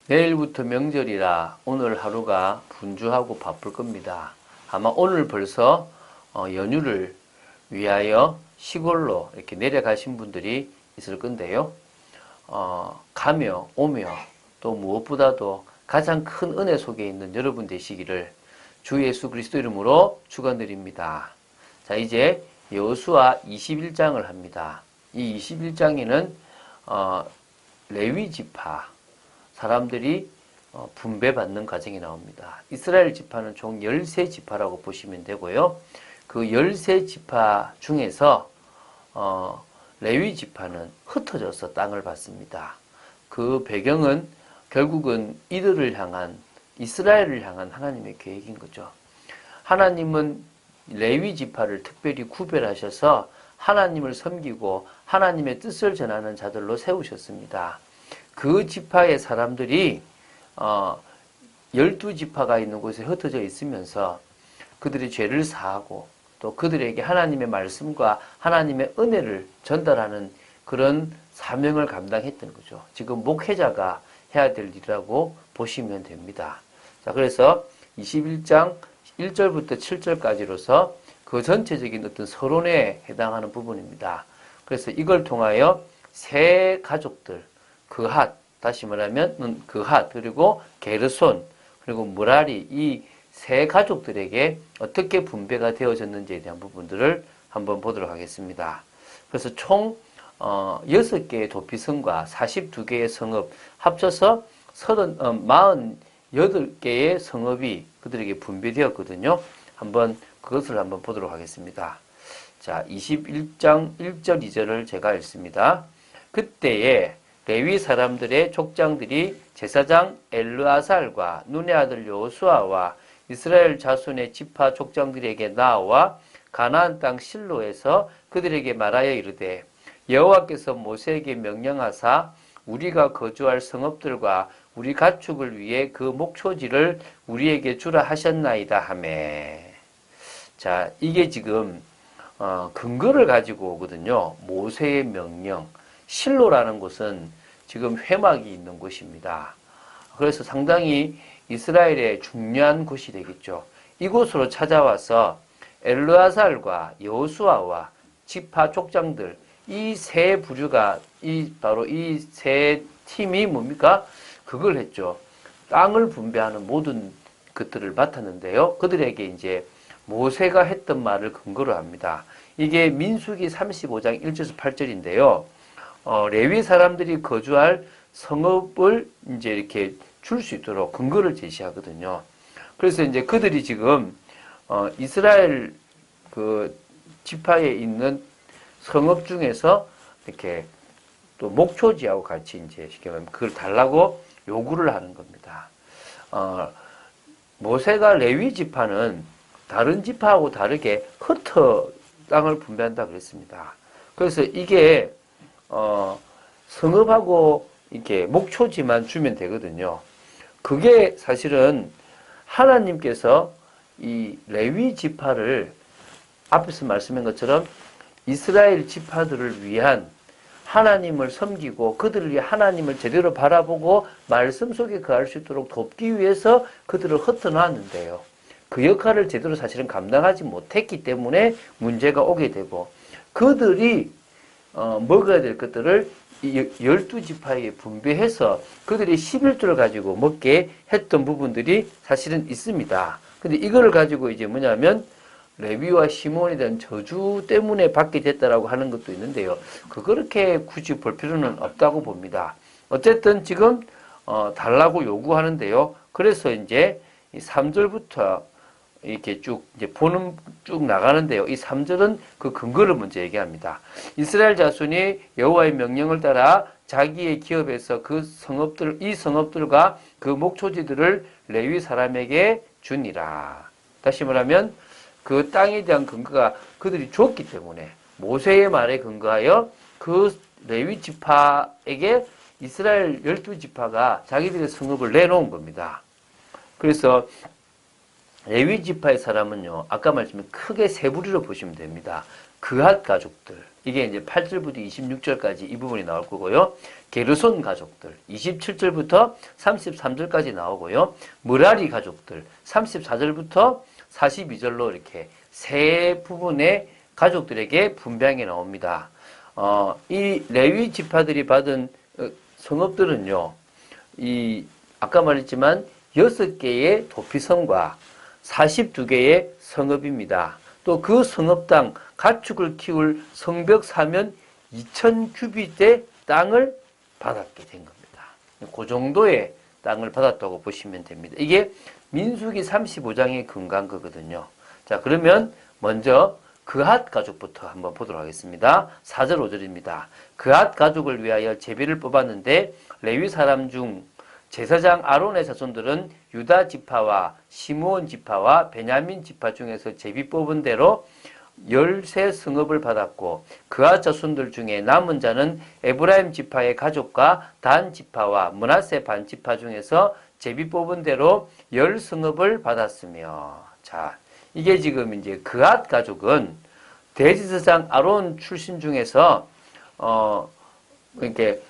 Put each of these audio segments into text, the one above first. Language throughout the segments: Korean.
내일부터 명절이라 오늘 하루가 분주하고 바쁠 겁니다. 아마 오늘 벌써 연휴를 위하여 시골로 이렇게 내려가신 분들이 있을 건데요. 가며 오며 또 무엇보다도 가장 큰 은혜 속에 있는 여러분 되시기를 주 예수 그리스도 이름으로 축원드립니다. 자, 이제 여호수아 21장을 합니다. 이 21장에는 레위 지파 사람들이 분배받는 과정이 나옵니다. 이스라엘 지파는 총 13지파라고 보시면 되고요. 그 13지파 중에서 레위 지파는 흩어져서 땅을 받습니다. 그 배경은 결국은 이들을 향한, 이스라엘을 향한 하나님의 계획인 거죠. 하나님은 레위 지파를 특별히 구별하셔서 하나님을 섬기고 하나님의 뜻을 전하는 자들로 세우셨습니다. 그 지파의 사람들이 12지파가 있는 곳에 흩어져 있으면서 그들이 죄를 사하고 또 그들에게 하나님의 말씀과 하나님의 은혜를 전달하는 그런 사명을 감당했던 거죠. 지금 목회자가 해야 될 일이라고 보시면 됩니다. 자, 그래서 21장 1절부터 7절까지로서 그 전체적인 어떤 서론에 해당하는 부분입니다. 그래서 이걸 통하여 세 가족들, 그핫, 다시 말하면 그핫, 그리고 게르손, 그리고 무라리, 이 세 가족들에게 어떻게 분배가 되어졌는지에 대한 부분들을 한번 보도록 하겠습니다. 그래서 총 6개의 도피성과 42개의 성읍 합쳐서 48개의 성읍이 그들에게 분배되었거든요. 그것을 한번 보도록 하겠습니다. 자, 21장 1절 2절을 제가 읽습니다. 그때에 레위 사람들의 족장들이 제사장 엘르아살과 눈의 아들 여호수아와 이스라엘 자손의 지파 족장들에게 나와 가나안 땅 실로에서 그들에게 말하여 이르되 여호와께서 모세에게 명령하사 우리가 거주할 성읍들과 우리 가축을 위해 그 목초지를 우리에게 주라 하셨나이다 하매. 자, 이게 지금 근거를 가지고 오거든요. 모세의 명령. 실로라는 곳은 지금 회막이 있는 곳입니다. 그래서 상당히 이스라엘의 중요한 곳이 되겠죠. 이곳으로 찾아와서 엘르아살과 여호수아와 지파 족장들, 이 세 부류가 바로 이 세 팀이 뭡니까? 그걸 했죠. 땅을 분배하는 모든 것들을 맡았는데요. 그들에게 이제 모세가 했던 말을 근거로 합니다. 이게 민수기 35장 1절에서 8절인데요. 레위 사람들이 거주할 성읍을 이제 이렇게 줄 수 있도록 근거를 제시하거든요. 그래서 이제 그들이 지금 이스라엘 그 지파에 있는 성읍 중에서 이렇게 또 목초지하고 같이 이제 쉽게 말하면 그걸 달라고 요구를 하는 겁니다. 모세가 레위 지파는 다른 지파하고 다르게 흩어 땅을 분배한다 그랬습니다. 그래서 이게 성읍하고 이렇게 목초지만 주면 되거든요. 그게 사실은 하나님께서 이 레위 지파를 앞에서 말씀한 것처럼 이스라엘 지파들을 위한 하나님을 섬기고 그들을 위해 하나님을 제대로 바라보고 말씀 속에 거할 수 있도록 돕기 위해서 그들을 흩어놨는데요. 그 역할을 제대로 사실은 감당하지 못했기 때문에 문제가 오게 되고 그들이 먹어야 될 것들을 12지파에게 분배해서 그들이 11조를 가지고 먹게 했던 부분들이 사실은 있습니다. 근데 이거를 가지고 이제 뭐냐면 레위와 시몬에 대한 저주 때문에 받게 됐다라고 하는 것도 있는데요. 그렇게 굳이 볼 필요는 없다고 봅니다. 어쨌든 지금 달라고 요구하는데요. 그래서 이제 3절부터 이렇게 쭉 나가는데요. 이 3절은 그 근거를 먼저 얘기합니다. 이스라엘 자손이 여호와의 명령을 따라 자기의 기업에서 이 성읍들과 그 목초지들을 레위 사람에게 주니라. 다시 말하면 그 땅에 대한 근거가 그들이 줬기 때문에 모세의 말에 근거하여 그 레위 지파에게 이스라엘 12지파가 자기들의 성읍을 내놓은 겁니다. 그래서 레위 지파의 사람은요, 아까 말씀드린 크게 세 부류로 보시면 됩니다. 그핫 가족들, 이게 이제 8절부터 26절까지 이 부분이 나올 거고요. 게르손 가족들 27절부터 33절까지 나오고요. 므라리 가족들 34절부터 42절로 이렇게 세 부분의 가족들에게 분배한 게 나옵니다. 이 레위 지파들이 받은 성읍들은요, 아까 말했지만 6개의 도피성과 42개의 성읍입니다. 또 그 성읍당 가축을 키울 성벽 사면 2000규빗의 땅을 받았게 된 겁니다. 그 정도의 땅을 받았다고 보시면 됩니다. 이게 민수기 35장의 근간거거든요. 자, 그러면 먼저 그핫 가족부터 한번 보도록 하겠습니다. 4절 5절입니다. 그핫 가족을 위하여 제비를 뽑았는데 레위 사람 중 제사장 아론의 자손들은 유다 지파와 시므온 지파와 베냐민 지파 중에서 제비 뽑은 대로 13성읍을 받았고 그핫 자손들 중에 남은 자는 에브라임 지파의 가족과 단 지파와 므낫세 반 지파 중에서 제비 뽑은 대로 10성읍을 받았으며, 자, 이게 지금 이제 그핫 가족은 대제사장 아론 출신 중에서 이렇게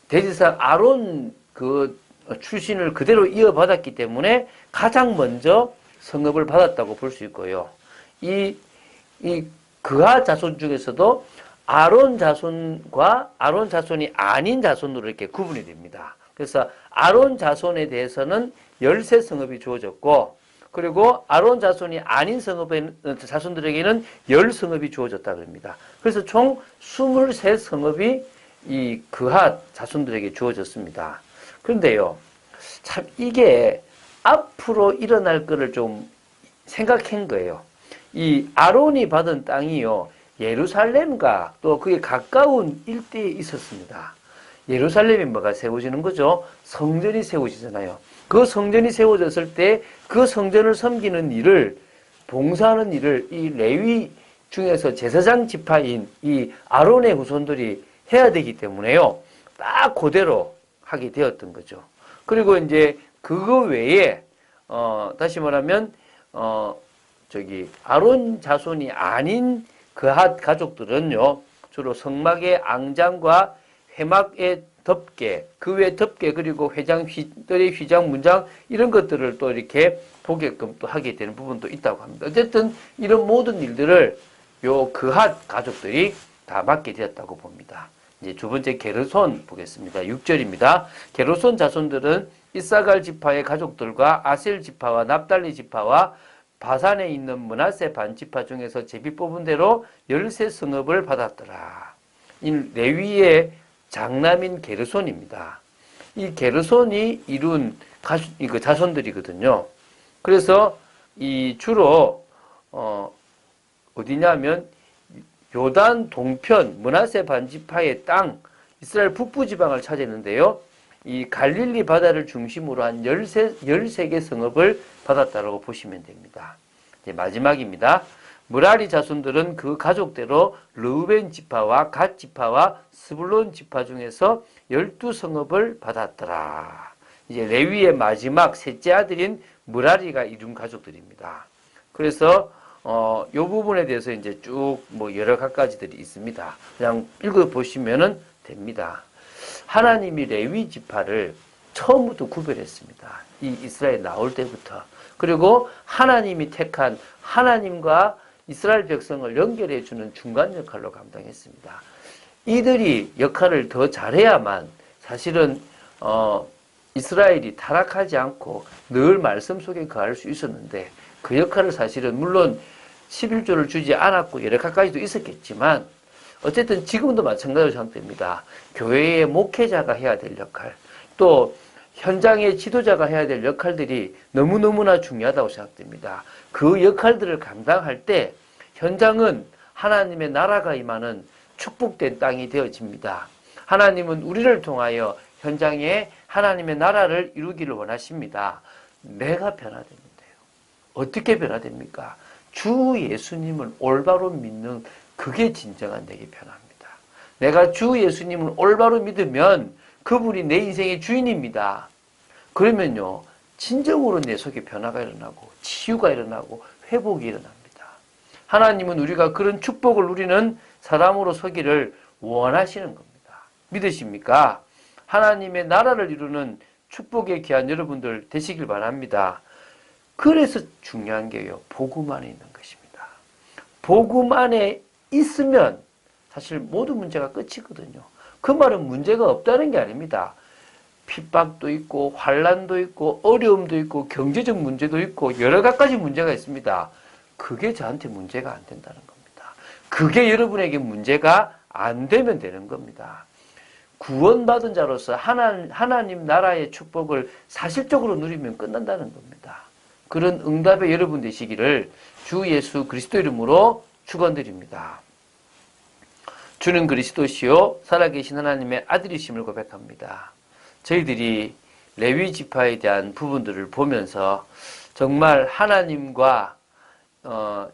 대제사장 아론 그 출신을 그대로 이어받았기 때문에 가장 먼저 성읍을 받았다고 볼 수 있고요. 이 그하 자손 중에서도 아론 자손과 아론 자손이 아닌 자손으로 이렇게 구분이 됩니다. 그래서 아론 자손에 대해서는 13성읍이 주어졌고, 그리고 아론 자손이 아닌 자손들에게는 10성읍이 주어졌다 그럽니다. 그래서 총 23성읍이 이 그하 자손들에게 주어졌습니다. 그런데요, 참 이게 앞으로 일어날 거를 좀 생각한 거예요. 이 아론이 받은 땅이요, 예루살렘과 또 그에 가까운 일대에 있었습니다. 예루살렘이 뭐가 세워지는 거죠? 성전이 세워지잖아요. 그 성전이 세워졌을 때 그 성전을 섬기는 일을, 봉사하는 일을 이 레위 중에서 제사장 지파인 이 아론의 후손들이 해야 되기 때문에요, 딱 그대로 하게 되었던 거죠. 그리고 이제 그거 외에 다시 말하면 아론 자손이 아닌 그핫 가족들은요, 주로 성막의 앙장과 회막의 덮개, 그 외 덮개, 그리고 회장들의 휘장, 문장 이런 것들을 또 이렇게 보게끔 또 하게 되는 부분도 있다고 합니다. 어쨌든 이런 모든 일들을 요 그핫 가족들이 다 맡게 되었다고 봅니다. 이제 두 번째 게르손 보겠습니다. 6절입니다. 게르손 자손들은 이사갈 지파의 가족들과 아셀 지파와 납달리 지파와 바산에 있는 므낫세 반 지파 중에서 제비 뽑은 대로 13성읍을 받았더라. 이 레위의 장남인 게르손입니다. 이 게르손이 이룬 자손들이거든요. 그래서 이 주로 어디냐면 요단 동편 므낫세 반지파의 땅 이스라엘 북부 지방을 차지했는데요. 이 갈릴리 바다를 중심으로 한 13개 성읍을 받았다고 보시면 됩니다. 이제 마지막입니다. 므라리 자손들은 그 가족대로 르우벤 지파와 갓 지파와 스불론 지파 중에서 12성읍을 받았더라. 이제 레위의 마지막 셋째 아들인 므라리가 이룬 가족들입니다. 그래서 이 부분에 대해서 이제 쭉 뭐 여러 가지들이 있습니다. 그냥 읽어보시면 됩니다. 하나님이 레위 지파를 처음부터 구별했습니다. 이 이스라엘 나올 때부터. 그리고 하나님이 택한 하나님과 이스라엘 백성을 연결해주는 중간 역할로 감당했습니다. 이들이 역할을 더 잘해야만 사실은 이스라엘이 타락하지 않고 늘 말씀 속에 거할 수 있었는데, 그 역할을 사실은 물론 11조를 주지 않았고 여러 가지도 있었겠지만 어쨌든 지금도 마찬가지로 생각됩니다. 교회의 목회자가 해야 될 역할, 또 현장의 지도자가 해야 될 역할들이 너무너무나 중요하다고 생각됩니다. 그 역할들을 감당할 때 현장은 하나님의 나라가 임하는 축복된 땅이 되어집니다. 하나님은 우리를 통하여 현장에 하나님의 나라를 이루기를 원하십니다. 내가 변화되면 돼요. 어떻게 변화됩니까? 주 예수님을 올바로 믿는, 그게 진정한 내게 변화입니다. 내가 주 예수님을 올바로 믿으면 그분이 내 인생의 주인입니다. 그러면요, 진정으로 내 속에 변화가 일어나고 치유가 일어나고 회복이 일어납니다. 하나님은 우리가 그런 축복을 누리는 사람으로 서기를 원하시는 겁니다. 믿으십니까? 하나님의 나라를 이루는 축복의 귀한 여러분들 되시길 바랍니다. 그래서 중요한 게요, 복음 안에 있는 것입니다. 복음 안에 있으면 사실 모든 문제가 끝이거든요. 그 말은 문제가 없다는 게 아닙니다. 핍박도 있고 환난도 있고 어려움도 있고 경제적 문제도 있고 여러 가지 문제가 있습니다. 그게 저한테 문제가 안 된다는 겁니다. 그게 여러분에게 문제가 안 되면 되는 겁니다. 구원받은 자로서 하나님 나라의 축복을 사실적으로 누리면 끝난다는 겁니다. 그런 응답의 여러분 되시기를 주 예수 그리스도 이름으로 축원드립니다. 주는 그리스도시요 살아계신 하나님의 아들이심을 고백합니다. 저희들이 레위 지파에 대한 부분들을 보면서 정말 하나님과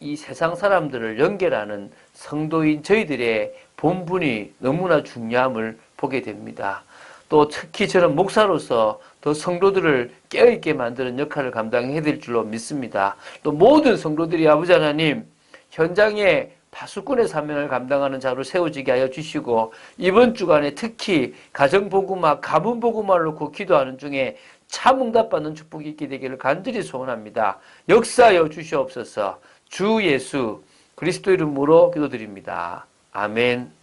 이 세상 사람들을 연결하는 성도인 저희들의 본분이 너무나 중요함을 보게 됩니다. 또 특히 저는 목사로서 더 성도들을 깨어있게 만드는 역할을 감당해야 될 줄로 믿습니다. 또 모든 성도들이 아버지 하나님 현장에 파수꾼의 사명을 감당하는 자로 세워지게 하여 주시고 이번 주간에 특히 가정복음화, 가문복음화를 놓고 기도하는 중에 참 응답받는 축복이 있게 되기를 간절히 소원합니다. 역사하여 주시옵소서. 주 예수 그리스도 이름으로 기도드립니다. 아멘.